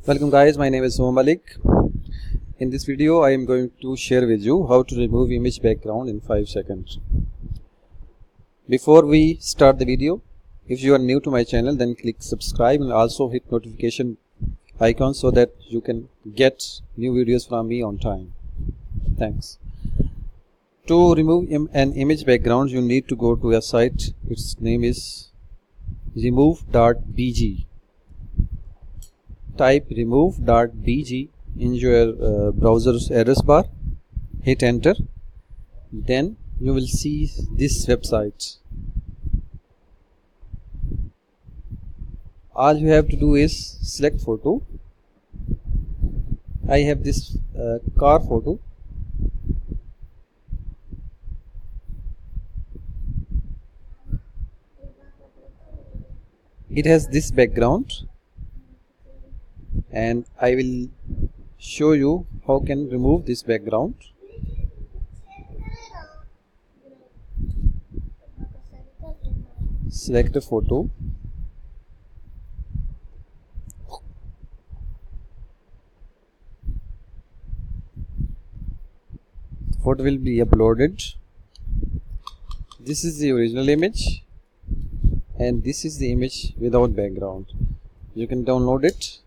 Welcome guys, my name is Malik. In this video I am going to share with you how to remove image background in 5 seconds. Before we start the video, if you are new to my channel, then click subscribe and also hit notification icon so that you can get new videos from me on time. Thanks. To remove an image background, you need to go to a site. Its name is remove.bg. Type remove.bg in your browser's address bar, hit enter, then you will see this website. All you have to do is select photo. I have this car photo. It has this background, and I will show you how can remove this background. Select a photo. Photo will be uploaded. This is the original image and this is the image without background. You can download it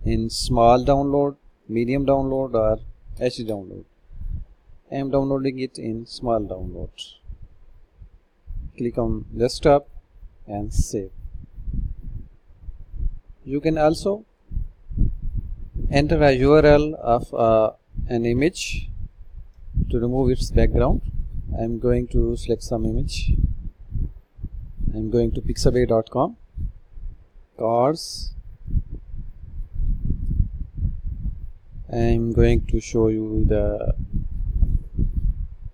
in small download, medium download or HD download. I am downloading it in small download. Click on desktop and save. You can also enter a URL of an image to remove its background. I am going to select some image. I am going to pixabay.com, cars. I am going to show you the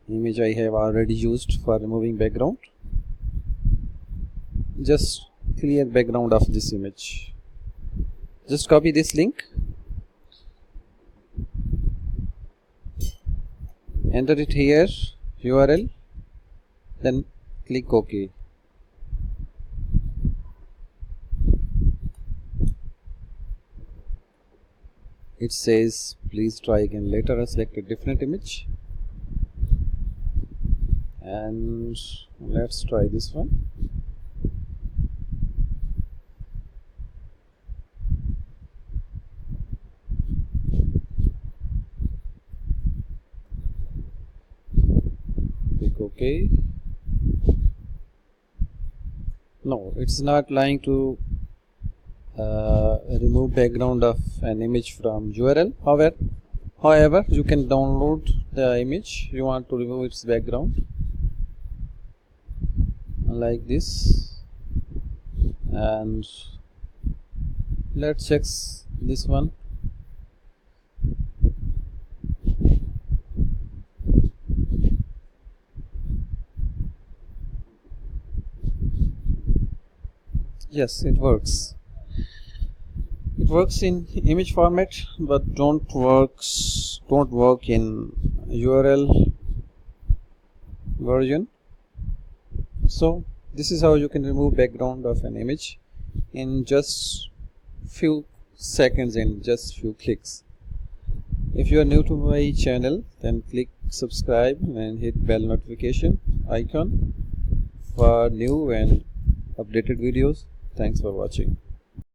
image I have already used for removing background. Just clear background of this image. Just copy this link, enter it here, URL, then click OK. It says please try again later. I select a different image and let's try this one. Click OK. No, it's not allowing to remove background of an image from URL. However, you can download the image you want to remove its background like this, and let's check this one. Yes, it works. It works in image format, but don't work in URL version. So this is how you can remove background of an image in just few seconds and just few clicks. If you are new to my channel, then click subscribe and hit bell notification icon for new and updated videos. Thanks for watching.